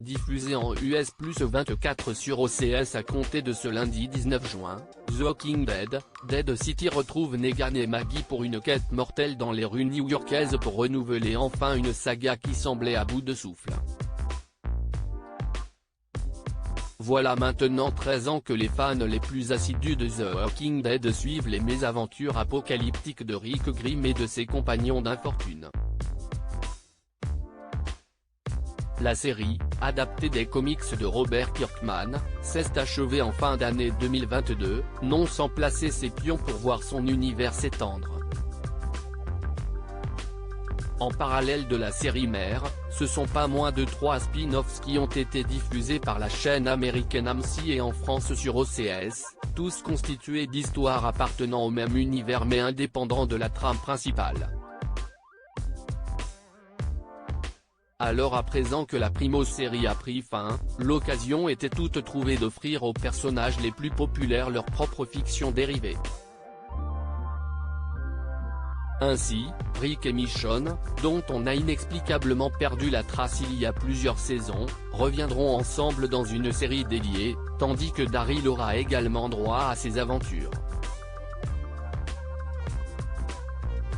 Diffusé en US plus 24 sur OCS à compter de ce lundi 19 juin, The Walking Dead, Dead City retrouve Negan et Maggie pour une quête mortelle dans les rues new-yorkaises pour renouveler enfin une saga qui semblait à bout de souffle. Voilà maintenant 13 ans que les fans les plus assidus de The Walking Dead suivent les mésaventures apocalyptiques de Rick Grimes et de ses compagnons d'infortune. La série, adaptée des comics de Robert Kirkman, s'est achevée en fin d'année 2022, non sans placer ses pions pour voir son univers s'étendre. En parallèle de la série mère, ce sont pas moins de 3 spin-offs qui ont été diffusés par la chaîne américaine AMC et en France sur OCS, tous constitués d'histoires appartenant au même univers mais indépendants de la trame principale. Alors à présent que la primo-série a pris fin, l'occasion était toute trouvée d'offrir aux personnages les plus populaires leur propre fiction dérivée. Ainsi, Rick et Michonne, dont on a inexplicablement perdu la trace il y a plusieurs saisons, reviendront ensemble dans une série dédiée, tandis que Daryl aura également droit à ses aventures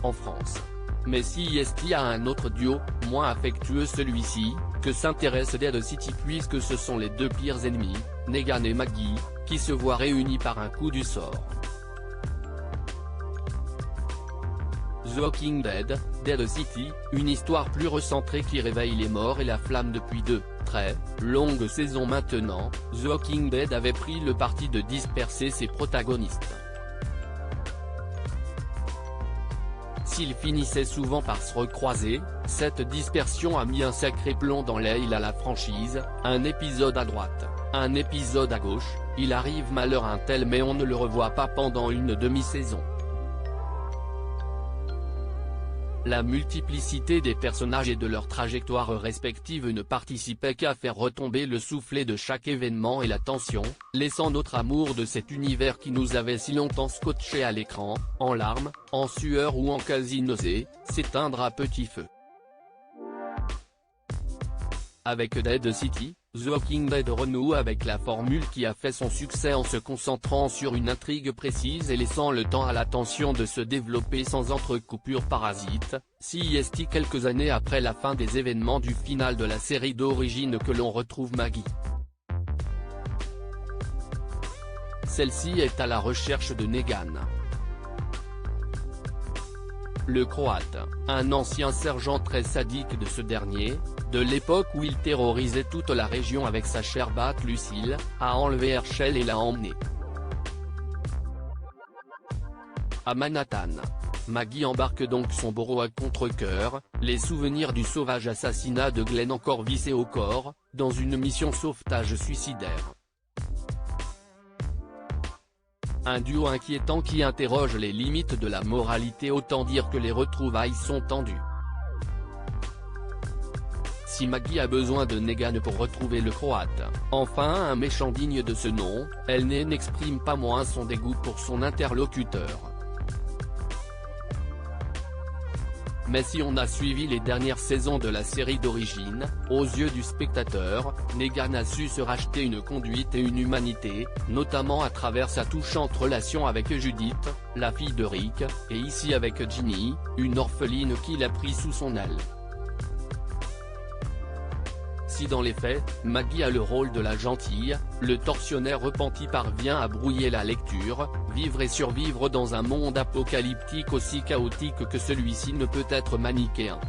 en France. Mais CIST a un autre duo, moins affectueux celui-ci, que s'intéresse Dead City puisque ce sont les deux pires ennemis, Negan et Maggie, qui se voient réunis par un coup du sort. The Walking Dead, Dead City, une histoire plus recentrée qui réveille les morts et la flamme depuis 2 très longues saisons maintenant, The Walking Dead avait pris le parti de disperser ses protagonistes. S'ils finissaient souvent par se recroiser, cette dispersion a mis un sacré plomb dans l'aile à la franchise, un épisode à droite, un épisode à gauche, il arrive malheur un tel mais on ne le revoit pas pendant une demi-saison. La multiplicité des personnages et de leurs trajectoires respectives ne participait qu'à faire retomber le soufflet de chaque événement et la tension, laissant notre amour de cet univers qui nous avait si longtemps scotché à l'écran, en larmes, en sueur ou en quasi-nausée, s'éteindre à petit feu. Avec Dead City, The Walking Dead renoue avec la formule qui a fait son succès en se concentrant sur une intrigue précise et laissant le temps à la tension de se développer sans entrecoupure parasite, CIST quelques années après la fin des événements du final de la série d'origine que l'on retrouve Maggie. Celle-ci est à la recherche de Negan. Le Croate, un ancien sergent très sadique de ce dernier, de l'époque où il terrorisait toute la région avec sa chère batte Lucille, a enlevé Herschel et l'a emmené à Manhattan. Maggie embarque donc son bourreau à contre-cœur, les souvenirs du sauvage assassinat de Glenn encore vissés au corps, dans une mission sauvetage suicidaire. Un duo inquiétant qui interroge les limites de la moralité, autant dire que les retrouvailles sont tendues. Si Maggie a besoin de Negan pour retrouver le Croate, enfin un méchant digne de ce nom, elle n'exprime pas moins son dégoût pour son interlocuteur. Mais si on a suivi les dernières saisons de la série d'origine, aux yeux du spectateur, Negan a su se racheter une conduite et une humanité, notamment à travers sa touchante relation avec Judith, la fille de Rick, et ici avec Ginny, une orpheline qu'il a pris sous son aile. Si dans les faits, Maggie a le rôle de la gentille, le tortionnaire repenti parvient à brouiller la lecture, vivre et survivre dans un monde apocalyptique aussi chaotique que celui-ci ne peut être manichéen.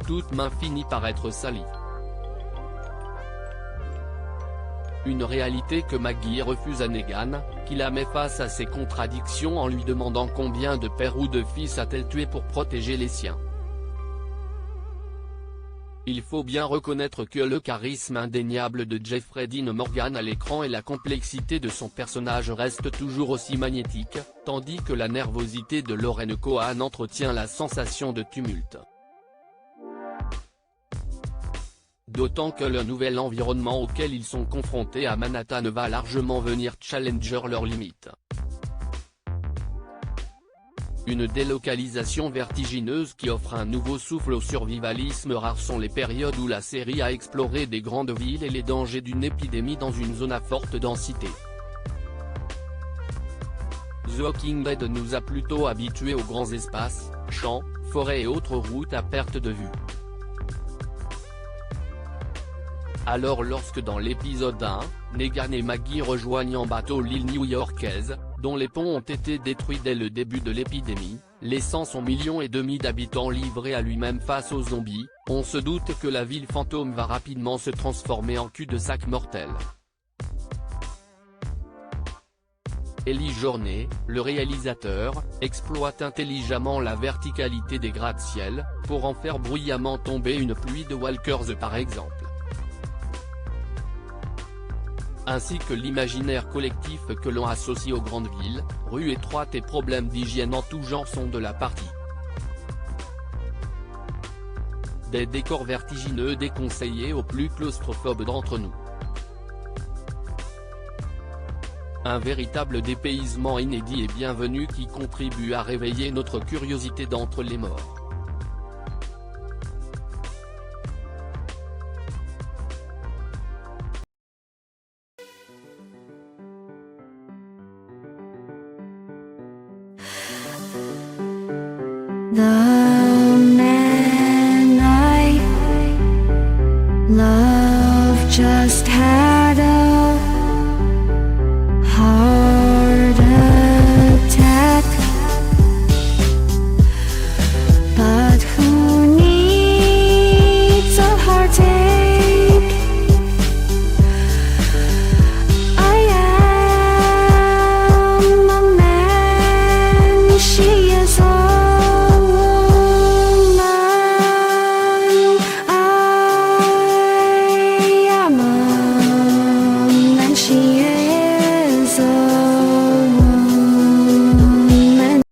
Toute main finit par être salie. Une réalité que Maggie refuse à Negan, qui la met face à ses contradictions en lui demandant combien de pères ou de fils a-t-elle tué pour protéger les siens. Il faut bien reconnaître que le charisme indéniable de Jeffrey Dean Morgan à l'écran et la complexité de son personnage restent toujours aussi magnétiques, tandis que la nervosité de Lauren Cohan entretient la sensation de tumulte. D'autant que le nouvel environnement auquel ils sont confrontés à Manhattan va largement venir challenger leurs limites. Une délocalisation vertigineuse qui offre un nouveau souffle au survivalisme. Rares sont les périodes où la série a exploré des grandes villes et les dangers d'une épidémie dans une zone à forte densité. The Walking Dead nous a plutôt habitués aux grands espaces, champs, forêts et autres routes à perte de vue. Alors lorsque dans l'épisode 1, Negan et Maggie rejoignent en bateau l'île new-yorkaise, dont les ponts ont été détruits dès le début de l'épidémie, laissant son 1,5 million d'habitants livrés à lui-même face aux zombies, on se doute que la ville fantôme va rapidement se transformer en cul-de-sac mortel. Eli Jornet, le réalisateur, exploite intelligemment la verticalité des gratte-ciel, pour en faire bruyamment tomber une pluie de walkers par exemple. Ainsi que l'imaginaire collectif que l'on associe aux grandes villes, rues étroites et problèmes d'hygiène en tout genre sont de la partie. Des décors vertigineux déconseillés aux plus claustrophobes d'entre nous. Un véritable dépaysement inédit et bienvenu qui contribue à réveiller notre curiosité d'entre les morts. 나